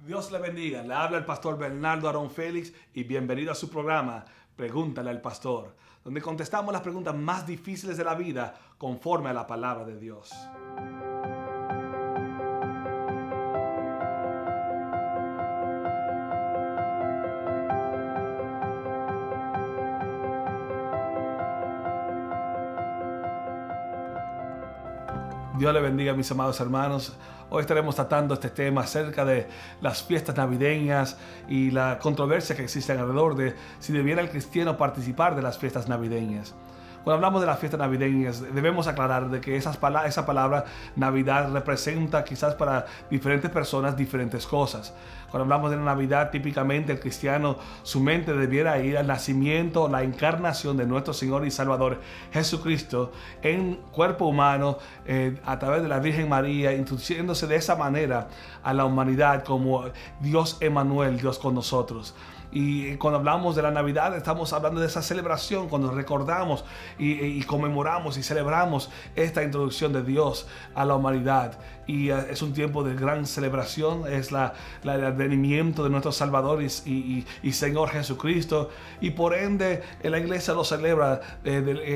Dios le bendiga. Le habla el pastor Bernardo Aarón Félix y bienvenido a su programa Pregúntale al Pastor, donde contestamos las preguntas más difíciles de la vida conforme a la palabra de Dios. Dios le bendiga, mis amados hermanos. Hoy estaremos tratando este tema acerca de las fiestas navideñas y la controversia que existe alrededor de si debiera el cristiano participar de las fiestas navideñas. Cuando hablamos de las fiestas navideñas, debemos aclarar de que esa palabra Navidad representa quizás para diferentes personas diferentes cosas. Cuando hablamos de la Navidad, típicamente el cristiano, su mente debiera ir al nacimiento, la encarnación de nuestro Señor y Salvador Jesucristo en cuerpo humano, a través de la Virgen María, introduciéndose de esa manera a la humanidad como Dios Emmanuel, Dios con nosotros. Y cuando hablamos de la Navidad, estamos hablando de esa celebración, cuando recordamos y conmemoramos y celebramos esta introducción de Dios a la humanidad. Y es un tiempo de gran celebración, es el advenimiento de nuestro Salvador y Señor Jesucristo. Y por ende, la iglesia lo celebra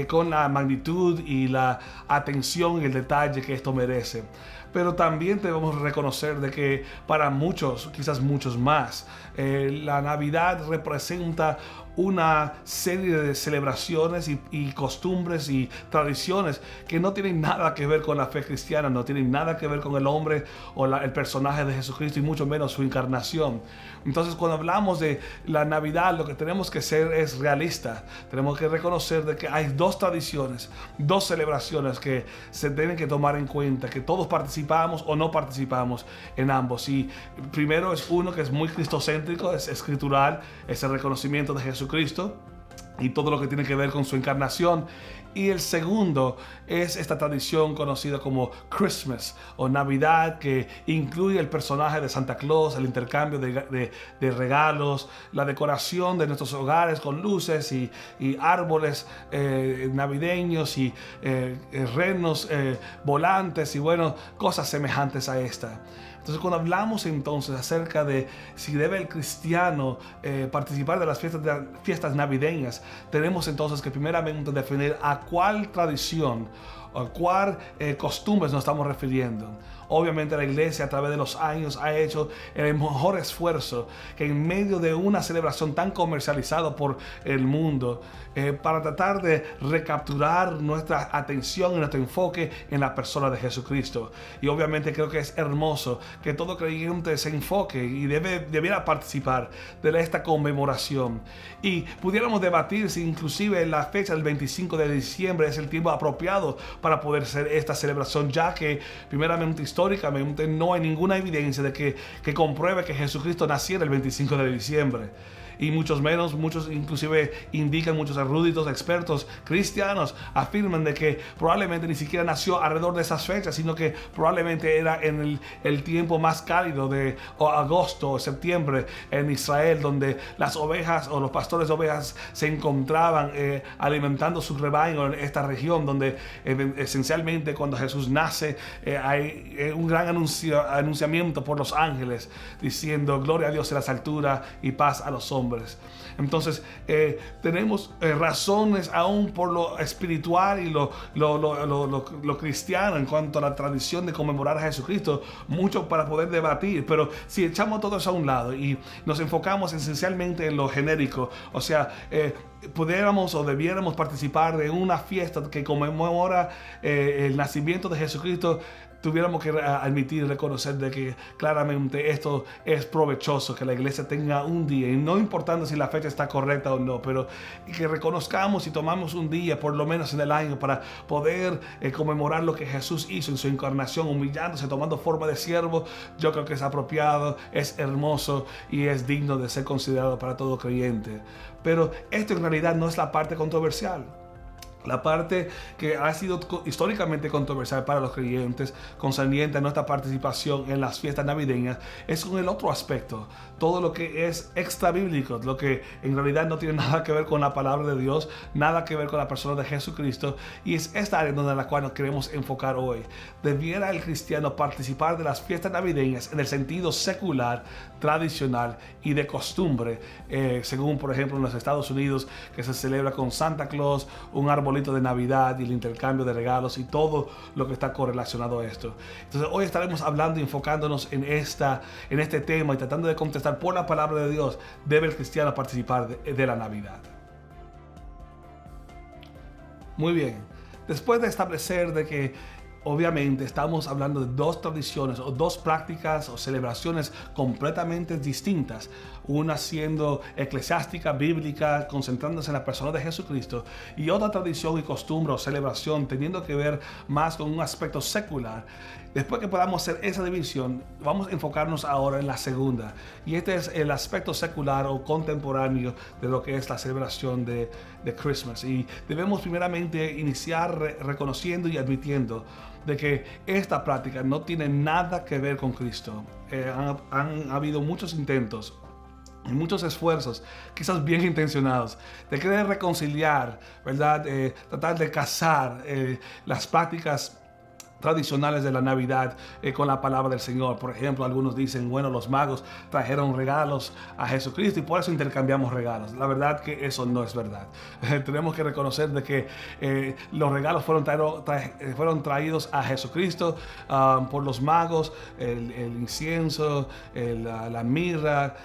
con la magnitud y la atención y el detalle que esto merece. Pero también debemos reconocer de que para muchos, quizás muchos más, la Navidad representa una serie de celebraciones y costumbres y tradiciones que no tienen nada que ver con la fe cristiana, no tienen nada que ver con el hombre o el personaje de Jesucristo y mucho menos su encarnación. Entonces, cuando hablamos de la Navidad, lo que tenemos que ser es realistas. Tenemos que reconocer de que hay dos tradiciones, dos celebraciones que se tienen que tomar en cuenta, que todos participamos o no participamos en ambos. Y primero es uno que es muy cristocéntrico, es escritural, es el reconocimiento de Jesucristo y todo lo que tiene que ver con su encarnación. Y el segundo es esta tradición conocida como Christmas o Navidad, que incluye el personaje de Santa Claus, el intercambio de regalos, la decoración de nuestros hogares con luces y árboles navideños y renos volantes y bueno, cosas semejantes a esta. Entonces, cuando hablamos entonces acerca de si debe el cristiano participar de las fiestas navideñas, tenemos entonces que primeramente definir a cuál tradición o cuál costumbres nos estamos refiriendo. Obviamente la iglesia a través de los años ha hecho el mejor esfuerzo que en medio de una celebración tan comercializada por el mundo para tratar de recapturar nuestra atención y nuestro enfoque en la persona de Jesucristo. Y obviamente creo que es hermoso que todo creyente se enfoque y debiera participar de esta conmemoración. Y pudiéramos debatir si inclusive la fecha del 25 de diciembre es el tiempo apropiado para poder hacer esta celebración, ya que primeramente históricamente no hay ninguna evidencia de que compruebe que Jesucristo naciera el 25 de diciembre. Y muchos inclusive indican, muchos eruditos, expertos cristianos afirman de que probablemente ni siquiera nació alrededor de esas fechas, sino que probablemente era en el tiempo más cálido de agosto o septiembre en Israel, donde las ovejas o los pastores de ovejas se encontraban alimentando su rebaño en esta región, donde esencialmente cuando Jesús nace hay un gran anunciamiento por los ángeles diciendo gloria a Dios en las alturas y paz a los hombres. Entonces tenemos razones aún por lo espiritual y lo cristiano en cuanto a la tradición de conmemorar a Jesucristo, mucho para poder debatir. Pero si echamos todo eso a un lado y nos enfocamos esencialmente en lo genérico, o sea, pudiéramos o debiéramos participar de una fiesta que conmemora el nacimiento de Jesucristo, tuviéramos que admitir y reconocer de que claramente esto es provechoso, que la iglesia tenga un día, y no importando si la fecha está correcta o no, pero que reconozcamos y tomamos un día por lo menos en el año para poder conmemorar lo que Jesús hizo en su encarnación, humillándose, tomando forma de siervo. Yo creo que es apropiado, es hermoso y es digno de ser considerado para todo creyente. Pero esto en realidad no es la parte controversial. La parte que ha sido históricamente controversial para los creyentes concerniente a nuestra participación en las fiestas navideñas es con el otro aspecto, todo lo que es extra bíblico, lo que en realidad no tiene nada que ver con la palabra de Dios, nada que ver con la persona de Jesucristo, y es esta área en la cual nos queremos enfocar hoy. ¿Debiera el cristiano participar de las fiestas navideñas en el sentido secular, tradicional y de costumbre, según por ejemplo en los Estados Unidos, que se celebra con Santa Claus, un arbolito de Navidad y el intercambio de regalos y todo lo que está correlacionado a esto? Entonces hoy estaremos hablando y enfocándonos en este tema y tratando de contestar por la palabra de Dios. ¿Debe el cristiano participar de la Navidad? Muy bien, después de establecer de que obviamente estamos hablando de dos tradiciones o dos prácticas o celebraciones completamente distintas, una siendo eclesiástica, bíblica, concentrándose en la persona de Jesucristo, y otra tradición y costumbre o celebración teniendo que ver más con un aspecto secular. Después que podamos hacer esa división, vamos a enfocarnos ahora en la segunda, y este es el aspecto secular o contemporáneo de lo que es la celebración de Christmas. Y debemos primeramente iniciar reconociendo y admitiendo de que esta práctica no tiene nada que ver con Cristo. Han habido muchos intentos y muchos esfuerzos, quizás bien intencionados, de querer reconciliar, ¿verdad? Tratar de casar las prácticas tradicionales de la Navidad con la palabra del Señor. Por ejemplo, algunos dicen, bueno, los magos trajeron regalos a Jesucristo y por eso intercambiamos regalos. La verdad que eso no es verdad. Tenemos que reconocer de que los regalos fueron traídos a Jesucristo por los magos, el incienso, la mirra,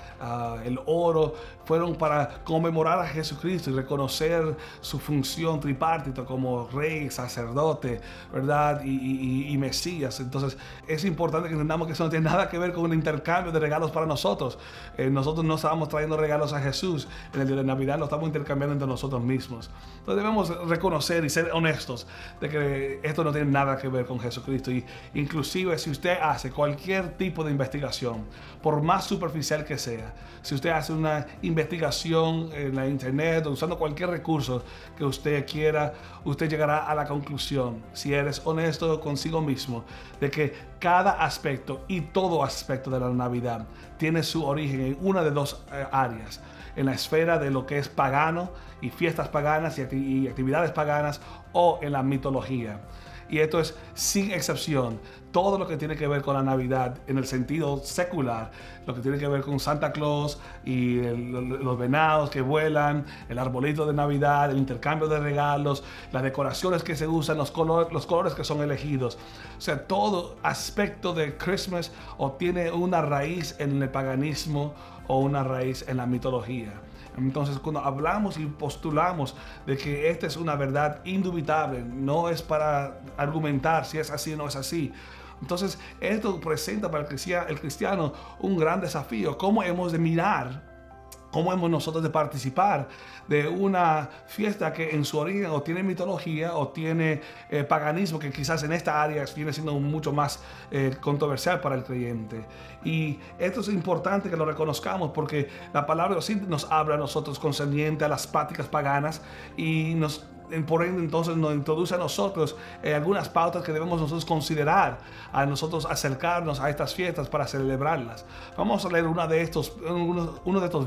el oro, fueron para conmemorar a Jesucristo y reconocer su función tripartita como rey, sacerdote, ¿verdad? Y Mesías. Entonces es importante que entendamos que eso no tiene nada que ver con el intercambio de regalos para nosotros. Nosotros no estábamos trayendo regalos a Jesús en el día de Navidad, lo estamos intercambiando entre nosotros mismos. Entonces debemos reconocer y ser honestos de que esto no tiene nada que ver con Jesucristo. Y inclusive si usted hace cualquier tipo de investigación, por más superficial que sea, si usted hace una investigación en la internet o usando cualquier recurso que usted quiera, usted llegará a la conclusión, si eres honesto consigo mismo, de que cada aspecto y todo aspecto de la Navidad tiene su origen en una de dos áreas: en la esfera de lo que es pagano y fiestas paganas y actividades paganas, o en la mitología. Y esto es sin excepción todo lo que tiene que ver con la Navidad en el sentido secular, lo que tiene que ver con Santa Claus y los venados que vuelan, el arbolito de Navidad, el intercambio de regalos, las decoraciones que se usan, los colores que son elegidos. O sea, todo aspecto de Christmas o tiene una raíz en el paganismo o una raíz en la mitología. Entonces, cuando hablamos y postulamos de que esta es una verdad indubitable, no es para argumentar si es así o no es así. Entonces, esto presenta para el cristiano un gran desafío. ¿Cómo hemos de mirar? ¿Cómo hemos nosotros de participar de una fiesta que en su origen o tiene mitología o tiene paganismo, que quizás en esta área viene siendo mucho más controversial para el creyente? Y esto es importante que lo reconozcamos, porque la palabra sí nos habla a nosotros concerniente a las prácticas paganas y por ende entonces nos introduce a nosotros algunas pautas que debemos nosotros considerar a nosotros acercarnos a estas fiestas para celebrarlas. Vamos a leer uno de estos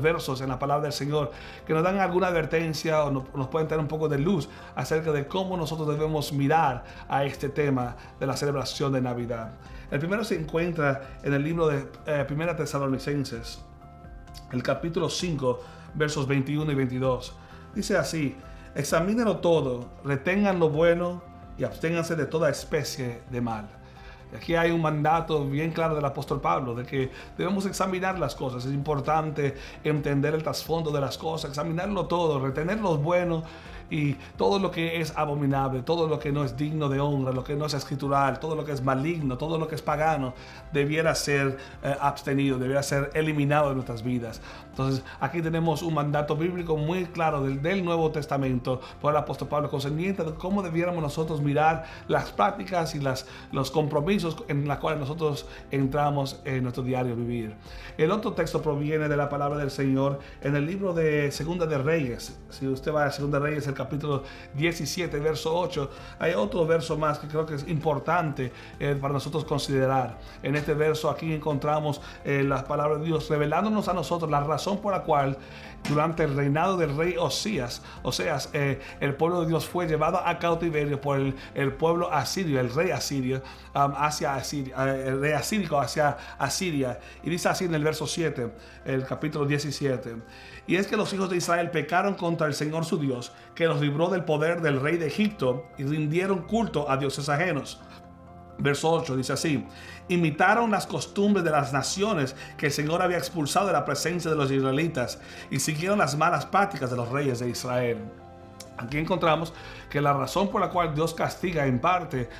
versos en la palabra del Señor que nos dan alguna advertencia o nos pueden dar un poco de luz acerca de cómo nosotros debemos mirar a este tema de la celebración de Navidad. El primero se encuentra en el libro de 1 Tesalonicenses, el capítulo 5, versos 21 y 22. Dice así: examínenlo todo, retengan lo bueno y absténganse de toda especie de mal. Y aquí hay un mandato bien claro del apóstol Pablo de que debemos examinar las cosas. Es importante entender el trasfondo de las cosas, examinarlo todo, retener lo bueno y todo lo que es abominable, todo lo que no es digno de honra, lo que no es escritural, todo lo que es maligno, todo lo que es pagano, debiera ser abstenido, debiera ser eliminado de nuestras vidas. Entonces aquí tenemos un mandato bíblico muy claro del Nuevo Testamento por el apóstol Pablo concerniente de cómo debiéramos nosotros mirar las prácticas y los compromisos en los cuales nosotros entramos en nuestro diario vivir. El otro texto proviene de la palabra del Señor en el libro de Segunda de Reyes. Si usted va a Segunda de Reyes, el capítulo 17, verso 8, hay otro verso más que creo que es importante para nosotros considerar. En este verso aquí encontramos las palabras de Dios revelándonos a nosotros la razón por la cual durante el reinado del rey Oseas, el pueblo de Dios fue llevado a cautiverio por el pueblo asirio, el rey asirio, hacia Asiria, el rey asírico hacia Asiria. Y dice así en el verso 7, el capítulo 17. Y es que los hijos de Israel pecaron contra el Señor su Dios, que los libró del poder del rey de Egipto, y rindieron culto a dioses ajenos. Verso 8 dice así: imitaron las costumbres de las naciones que el Señor había expulsado de la presencia de los israelitas, y siguieron las malas prácticas de los reyes de Israel. Aquí encontramos que la razón por la cual Dios castiga en parte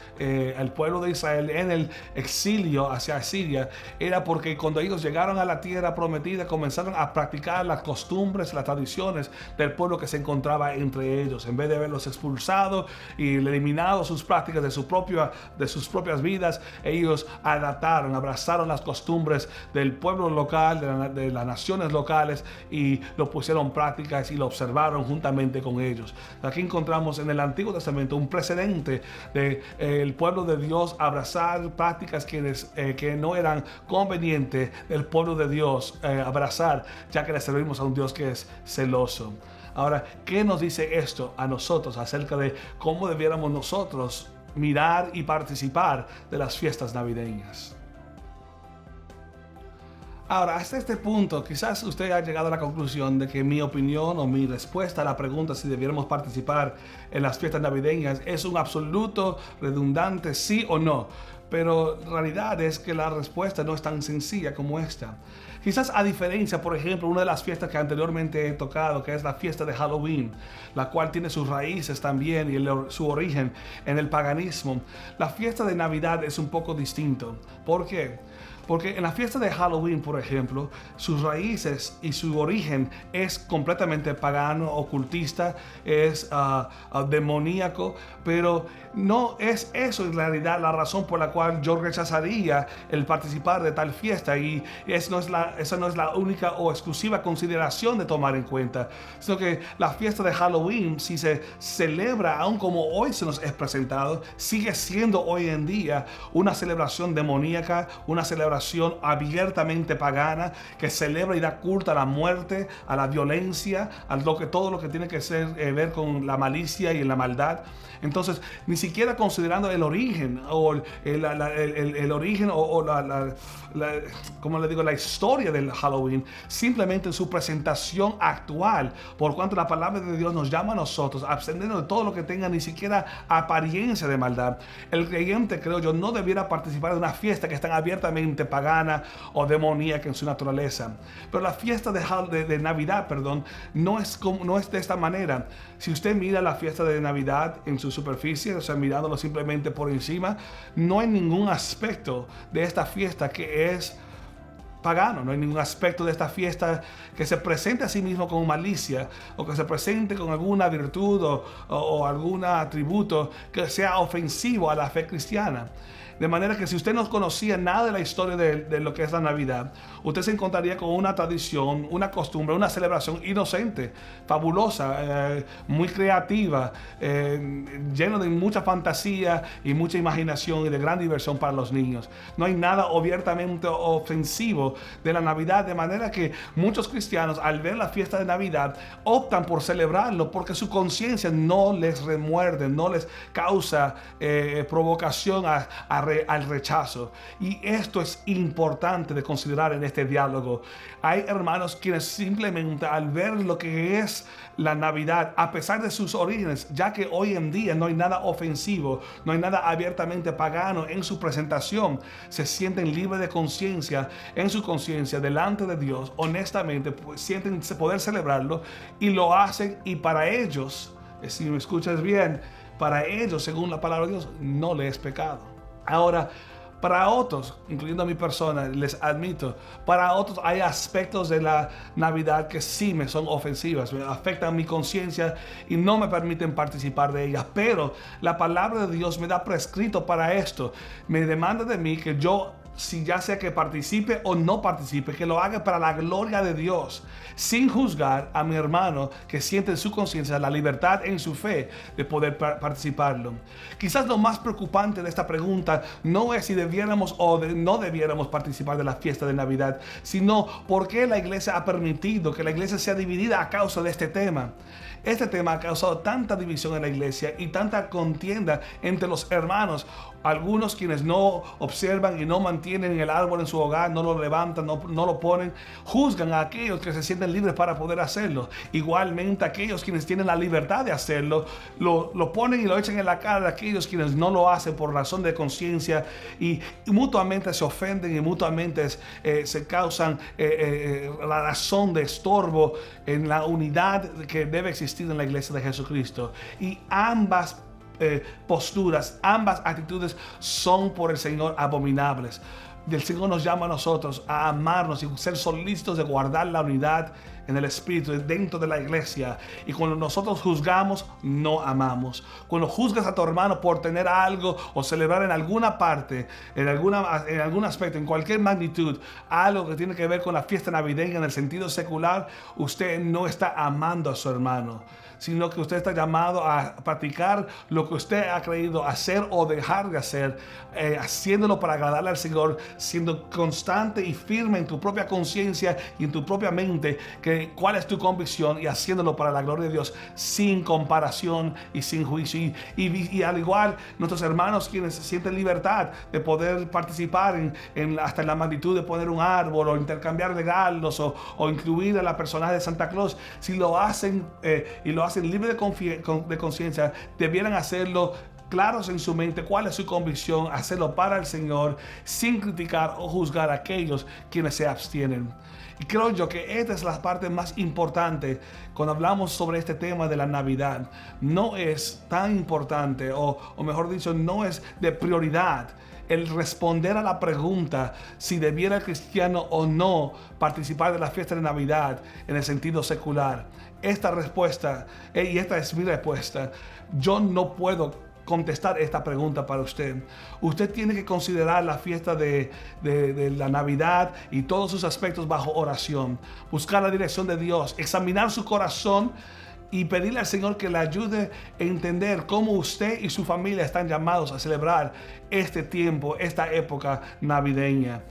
al pueblo de Israel en el exilio hacia Asiria era porque cuando ellos llegaron a la tierra prometida comenzaron a practicar las costumbres, las tradiciones del pueblo que se encontraba entre ellos. En vez de haberlos expulsado y eliminado sus prácticas de sus propias vidas, ellos adaptaron, abrazaron las costumbres del pueblo local, de las naciones locales, y lo pusieron en prácticas y lo observaron juntamente con ellos. Aquí encontramos en el Antiguo Testamento un precedente de el pueblo de Dios abrazar prácticas que no eran convenientes del pueblo de Dios abrazar, ya que le servimos a un Dios que es celoso. Ahora, ¿qué nos dice esto a nosotros acerca de cómo debiéramos nosotros mirar y participar de las fiestas navideñas? Ahora, hasta este punto, quizás usted ha llegado a la conclusión de que mi opinión o mi respuesta a la pregunta si debiéramos participar en las fiestas navideñas es un absoluto, redundante sí o no. Pero la realidad es que la respuesta no es tan sencilla como esta. Quizás a diferencia, por ejemplo, una de las fiestas que anteriormente he tocado, que es la fiesta de Halloween, la cual tiene sus raíces también y su origen en el paganismo. La fiesta de Navidad es un poco distinto. ¿Por qué? Porque en la fiesta de Halloween, por ejemplo, sus raíces y su origen es completamente pagano, ocultista, es demoníaco, pero no es eso en realidad la razón por la cual yo rechazaría el participar de tal fiesta, y esa no es la única o exclusiva consideración de tomar en cuenta, sino que la fiesta de Halloween, si se celebra aún como hoy se nos es presentado, sigue siendo hoy en día una celebración demoníaca, una celebración abiertamente pagana que celebra y da culto a la muerte, a la violencia, todo lo que tiene que ver con la malicia y la maldad. Entonces, ni siquiera considerando el origen o el origen o como le digo, la historia del Halloween, simplemente su presentación actual, por cuanto la palabra de Dios nos llama a nosotros a abstenernos de todo lo que tenga ni siquiera apariencia de maldad. El creyente, creo yo, no debiera participar de una fiesta que es tan abiertamente pagana o demoníaca en su naturaleza. Pero la fiesta de Navidad, no es de esta manera. Si usted mira la fiesta de Navidad en su superficie, o sea, mirándolo simplemente por encima, no hay ningún aspecto de esta fiesta que es pagano. No hay ningún aspecto de esta fiesta que se presente a sí mismo con malicia, o que se presente con alguna virtud o algún atributo que sea ofensivo a la fe cristiana. De manera que si usted no conocía nada de la historia de lo que es la Navidad, usted se encontraría con una tradición, una costumbre, una celebración inocente, fabulosa, muy creativa, lleno de mucha fantasía y mucha imaginación y de gran diversión para los niños. No hay nada abiertamente ofensivo de la Navidad, de manera que muchos cristianos, al ver la fiesta de Navidad, optan por celebrarlo porque su conciencia no les remuerde, no les causa provocación al rechazo. Y esto es importante de considerar en este diálogo. Hay hermanos quienes simplemente al ver lo que es la Navidad, a pesar de sus orígenes, ya que hoy en día no hay nada ofensivo, no hay nada abiertamente pagano en su presentación, se sienten libres de conciencia, en su conciencia delante de Dios, honestamente, pues, sienten poder celebrarlo y lo hacen, y para ellos, si me escuchas bien, para ellos, según la palabra de Dios, no le es pecado. Ahora, para otros, incluyendo a mi persona, les admito, para otros hay aspectos de la Navidad que sí me son ofensivas, me afectan mi conciencia y no me permiten participar de ellas. Pero la palabra de Dios me da prescrito para esto. Me demanda de mí que yo si ya sea que participe o no participe, que lo haga para la gloria de Dios, sin juzgar a mi hermano que siente en su conciencia la libertad en su fe de poder participarlo. Quizás lo más preocupante de esta pregunta no es si debiéramos o no debiéramos participar de la fiesta de Navidad, sino por qué la iglesia ha permitido que la iglesia sea dividida a causa de este tema. Este tema ha causado tanta división en la iglesia y tanta contienda entre los hermanos. Algunos quienes no observan y no mantienen el árbol en su hogar, no lo levantan, no lo ponen, juzgan a aquellos que se sienten libres para poder hacerlo. Igualmente aquellos quienes tienen la libertad de hacerlo, lo ponen y lo echan en la cara de aquellos quienes no lo hacen por razón de conciencia y mutuamente se ofenden y mutuamente se causan la razón de estorbo en la unidad que debe existir en la iglesia de Jesucristo. Y ambas posturas, ambas actitudes son por el Señor abominables. El Señor nos llama a nosotros a amarnos y ser solícitos de guardar la unidad en el Espíritu dentro de la iglesia. Y cuando nosotros juzgamos, no amamos. Cuando juzgas a tu hermano por tener algo o celebrar en alguna parte, en algún aspecto, en cualquier magnitud, algo que tiene que ver con la fiesta navideña en el sentido secular, usted no está amando a su hermano, sino que usted está llamado a practicar lo que usted ha creído hacer o dejar de hacer, haciéndolo para agradarle al Señor, siendo constante y firme en tu propia conciencia y en tu propia mente cuál es tu convicción y haciéndolo para la gloria de Dios, sin comparación y sin juicio. Y al igual, nuestros hermanos quienes sienten libertad de poder participar hasta en la magnitud de poner un árbol o intercambiar regalos o incluir a la personaje de Santa Claus, si lo hacen y lo hacen libre de conciencia, debieran hacerlo claros en su mente cuál es su convicción, hacerlo para el Señor, sin criticar o juzgar a aquellos quienes se abstienen. Y creo yo que esta es la parte más importante cuando hablamos sobre este tema de la Navidad. No es tan importante, o mejor dicho, no es de prioridad el responder a la pregunta si debiera el cristiano o no participar de la fiesta de Navidad en el sentido secular. Esta respuesta, y esta es mi respuesta, yo no puedo contestar esta pregunta para usted. Usted tiene que considerar la fiesta de la Navidad y todos sus aspectos bajo oración, buscar la dirección de Dios, examinar su corazón y pedirle al Señor que le ayude a entender cómo usted y su familia están llamados a celebrar este tiempo, esta época navideña.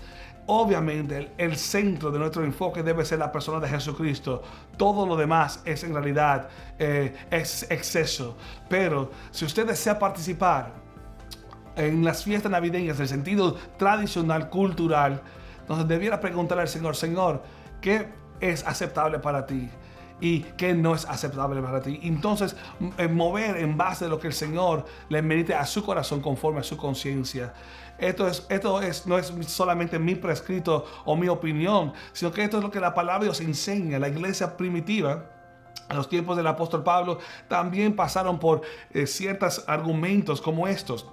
Obviamente el centro de nuestro enfoque debe ser la persona de Jesucristo. Todo lo demás es en realidad es exceso. Pero si usted desea participar en las fiestas navideñas en el sentido tradicional, cultural, entonces debiera preguntarle al Señor: Señor, ¿qué es aceptable para ti? Y qué no es aceptable para ti. Entonces, mover en base de lo que el Señor le merite a su corazón conforme a su conciencia. Esto no es solamente mi prescrito o mi opinión, sino que esto es lo que la palabra de Dios enseña. La iglesia primitiva, a los tiempos del apóstol Pablo, también pasaron por ciertos argumentos como estos.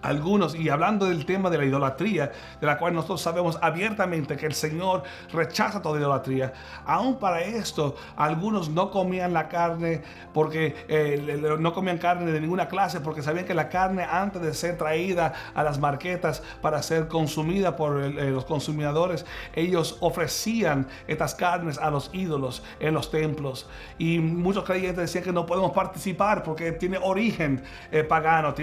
Algunos, y hablando del tema de la idolatría, de la cual nosotros sabemos abiertamente que el Señor rechaza toda idolatría, aún para esto algunos no comían la carne porque no comían carne de ninguna clase, porque sabían que la carne, antes de ser traída a las marquetas para ser consumida por los consumidores, ellos ofrecían estas carnes a los ídolos en los templos. Y muchos creyentes decían que no podemos participar porque tiene origen pagano,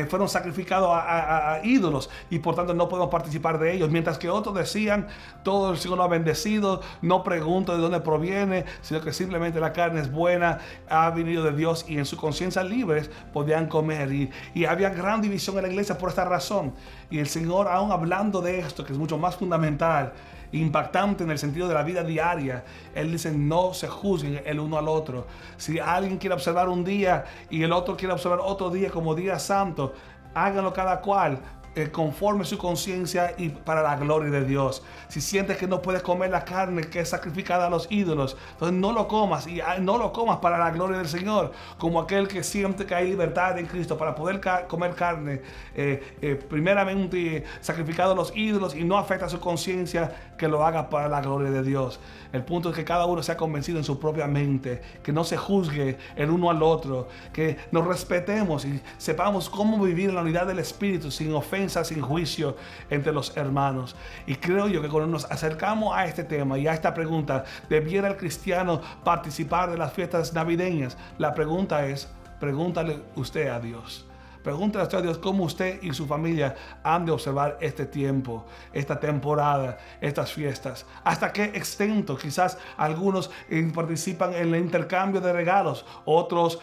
fueron sacrificados a ídolos y por tanto no podemos participar de ellos, mientras que otros decían: todo el Señor lo ha bendecido, no pregunto de dónde proviene, sino que simplemente la carne es buena, ha venido de Dios, y en su conciencia libres podían comer. Y había gran división en la iglesia por esta razón. Y el Señor, aún hablando de esto, que es mucho más fundamental, impactante en el sentido de la vida diaria, Él dice: no se juzguen el uno al otro. Si alguien quiere observar un día y el otro quiere observar otro día como día santo, háganlo cada cual conforme su conciencia y para la gloria de Dios. Si sientes que no puedes comer la carne que es sacrificada a los ídolos, entonces no lo comas, y no lo comas para la gloria del Señor, como aquel que siente que hay libertad en Cristo para poder comer carne primeramente sacrificado a los ídolos y no afecta a su conciencia, que lo haga para la gloria de Dios. El punto es que cada uno sea convencido en su propia mente, que no se juzgue el uno al otro, que nos respetemos y sepamos cómo vivir en la unidad del Espíritu sin ofensa vergüenza sin juicio entre los hermanos. Y creo yo que cuando nos acercamos a este tema y a esta pregunta, ¿debiera el cristiano participar de las fiestas navideñas? La pregunta es, pregúntale usted a Dios. Pregúntale a Dios cómo usted y su familia han de observar este tiempo, esta temporada, estas fiestas. ¿Hasta qué extent? Quizás algunos participan en el intercambio de regalos, otros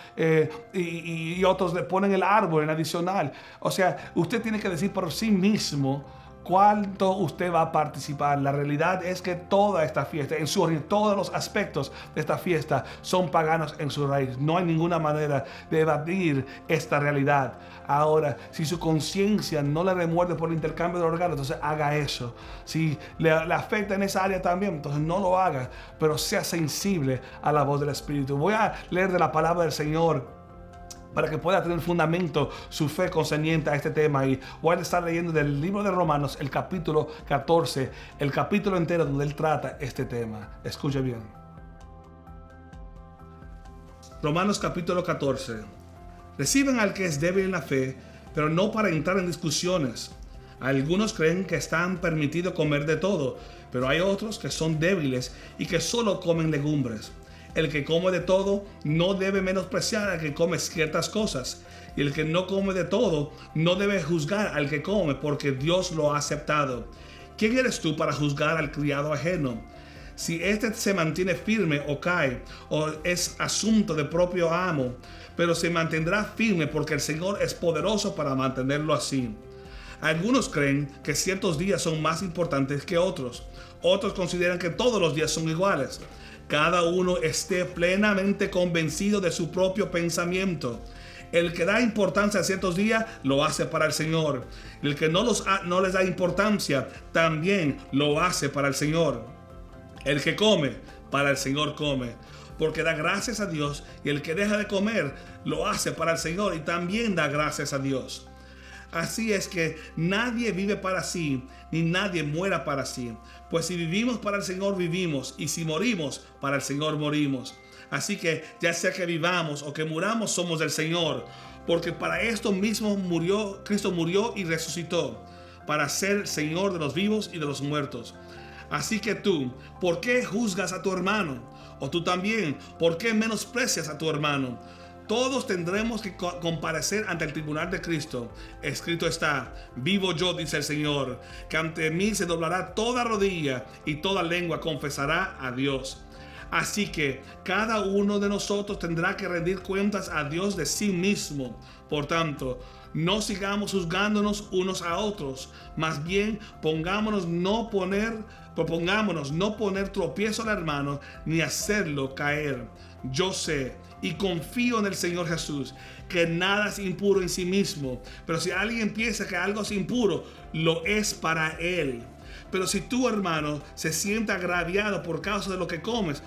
y otros le ponen el árbol en adicional. O sea, usted tiene que decir por sí mismo cuánto usted va a participar. La realidad es que toda esta fiesta, en su origen, todos los aspectos de esta fiesta son paganos en su raíz. No hay ninguna manera de evadir esta realidad. Ahora, si su conciencia no le remuerde por el intercambio de los regalos, entonces haga eso. Si le afecta en esa área también, entonces no lo haga, pero sea sensible a la voz del Espíritu. Voy a leer de la palabra del Señor para que pueda tener fundamento su fe concerniente a este tema. Y voy a estar leyendo del libro de Romanos, el capítulo 14, el capítulo entero donde él trata este tema. Escuche bien. Romanos capítulo 14. Reciben al que es débil en la fe, pero no para entrar en discusiones. Algunos creen que están permitido comer de todo, pero hay otros que son débiles y que solo comen legumbres. El que come de todo no debe menospreciar al que come ciertas cosas. Y el que no come de todo no debe juzgar al que come, porque Dios lo ha aceptado. ¿Quién eres tú para juzgar al criado ajeno? Si éste se mantiene firme o cae, o es asunto de propio amo, pero se mantendrá firme porque el Señor es poderoso para mantenerlo así. Algunos creen que ciertos días son más importantes que otros. Otros consideran que todos los días son iguales. Cada uno esté plenamente convencido de su propio pensamiento. El que da importancia a ciertos días lo hace para el Señor. El que no les da importancia también lo hace para el Señor. El que come, para el Señor come, porque da gracias a Dios. Y el que deja de comer lo hace para el Señor y también da gracias a Dios. Así es que nadie vive para sí, ni nadie muera para sí. Pues si vivimos para el Señor, vivimos. Y si morimos, para el Señor morimos. Así que ya sea que vivamos o que muramos, somos del Señor. Porque para esto mismo Cristo murió y resucitó, para ser Señor de los vivos y de los muertos. Así que tú, ¿por qué juzgas a tu hermano? O tú también, ¿por qué menosprecias a tu hermano? Todos tendremos que comparecer ante el tribunal de Cristo. Escrito está: vivo yo, dice el Señor, que ante mí se doblará toda rodilla y toda lengua confesará a Dios. Así que cada uno de nosotros tendrá que rendir cuentas a Dios de sí mismo. Por tanto, no sigamos juzgándonos unos a otros, más bien propongámonos no poner tropiezo al hermano ni hacerlo caer. Yo sé y confío en el Señor Jesús que nada es impuro en sí mismo, pero si alguien piensa que algo es impuro, lo es para él. Pero si tu hermano se siente agraviado por causa de lo que comes,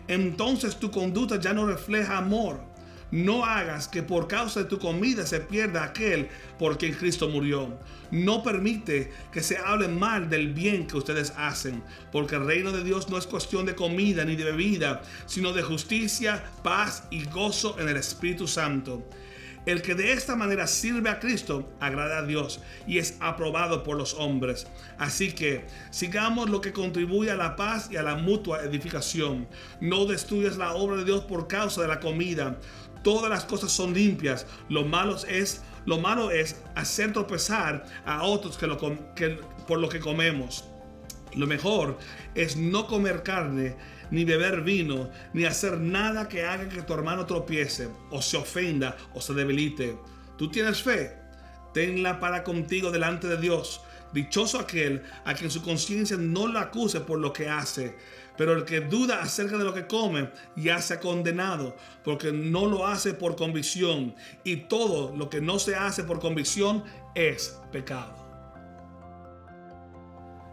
entonces tu conducta ya no refleja amor. No hagas que por causa de tu comida se pierda aquel por quien Cristo murió. No permite que se hable mal del bien que ustedes hacen, porque el reino de Dios no es cuestión de comida ni de bebida, sino de justicia, paz y gozo en el Espíritu Santo. El que de esta manera sirve a Cristo agrada a Dios y es aprobado por los hombres. Así que sigamos lo que contribuye a la paz y a la mutua edificación. No destruyas la obra de Dios por causa de la comida. Todas las cosas son limpias. Lo malo es hacer tropezar a otros por lo que comemos. Lo mejor es no comer carne, ni beber vino, ni hacer nada que haga que tu hermano tropiece, o se ofenda, o se debilite. ¿Tú tienes fe? Tenla para contigo delante de Dios. Dichoso aquel a quien su conciencia no lo acuse por lo que hace. Pero el que duda acerca de lo que come, ya se ha condenado, porque no lo hace por convicción. Y todo lo que no se hace por convicción es pecado.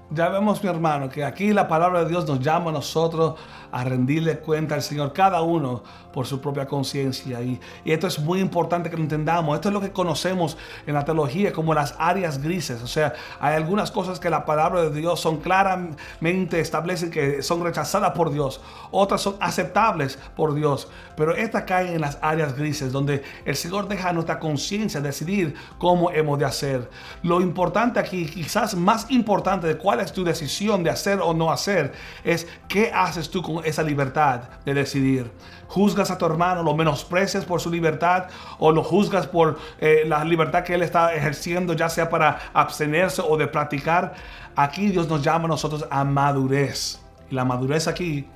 Ya vemos, mi hermano, que aquí la palabra de Dios nos llama a nosotros a rendirle cuenta al Señor, cada uno por su propia conciencia. Y esto es muy importante que lo entendamos. Esto es lo que conocemos en la teología como las áreas grises. O sea, hay algunas cosas que la palabra de Dios son claramente establecen que son rechazadas por Dios. Otras son aceptables por Dios. Pero estas caen en las áreas grises, donde el Señor deja a nuestra conciencia decidir cómo hemos de hacer. Lo importante aquí, quizás más importante de cuál es tu decisión de hacer o no hacer, es qué haces tú con esa libertad de decidir. ¿Juzgas a tu hermano, lo menosprecias por su libertad o lo juzgas por la libertad que él está ejerciendo, ya sea para abstenerse o de practicar? Aquí Dios nos llama a nosotros a madurez. Y la madurez aquí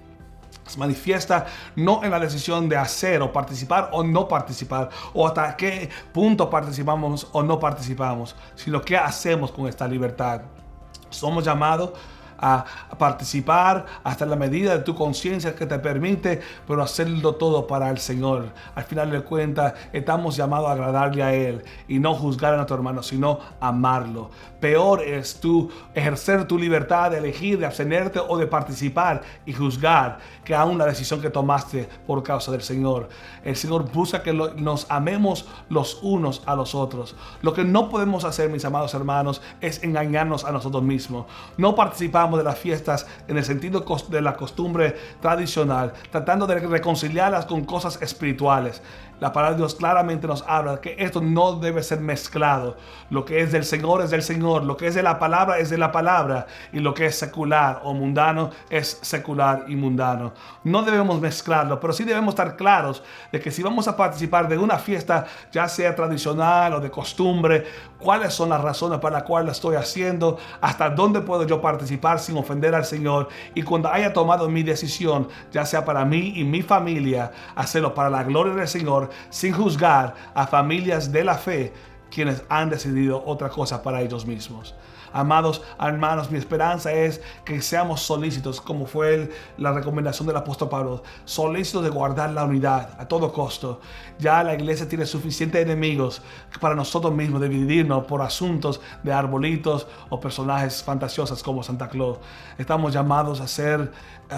se manifiesta no en la decisión de hacer o participar o no participar, o hasta qué punto participamos o no participamos, sino qué hacemos con esta libertad. Somos llamados a participar hasta la medida de tu conciencia que te permite, pero hacerlo todo para el Señor. Al final de cuentas, estamos llamados a agradarle a Él y no juzgar a nuestro hermano, sino amarlo. Peor es tú ejercer tu libertad de elegir, de abstenerte o de participar y juzgar que aún la decisión que tomaste por causa del Señor. El Señor busca que nos amemos los unos a los otros. Lo que no podemos hacer, mis amados hermanos, es engañarnos a nosotros mismos. No participamos de las fiestas en el sentido de la costumbre tradicional, tratando de reconciliarlas con cosas espirituales. La palabra de Dios claramente nos habla que esto no debe ser mezclado. Lo que es del Señor es del Señor, lo que es de la palabra es de la palabra, y lo que es secular o mundano es secular y mundano. No debemos mezclarlo, pero sí debemos estar claros de que si vamos a participar de una fiesta, ya sea tradicional o de costumbre, cuáles son las razones para las cuales la estoy haciendo, hasta dónde puedo yo participar sin ofender al Señor, y cuando haya tomado mi decisión, ya sea para mí y mi familia, hacerlo para la gloria del Señor, sin juzgar a familias de la fe quienes han decidido otra cosa para ellos mismos. Amados hermanos, mi esperanza es que seamos solícitos, como fue la recomendación del apóstol Pablo, solícitos de guardar la unidad a todo costo. Ya la iglesia tiene suficientes enemigos para nosotros mismos dividirnos por asuntos de arbolitos o personajes fantasiosos como Santa Claus. Estamos llamados a ser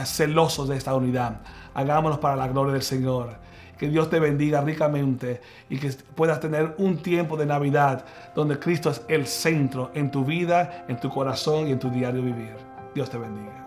celosos de esta unidad. Hagámonos para la gloria del Señor. Que Dios te bendiga ricamente y que puedas tener un tiempo de Navidad donde Cristo es el centro en tu vida, en tu corazón y en tu diario vivir. Dios te bendiga.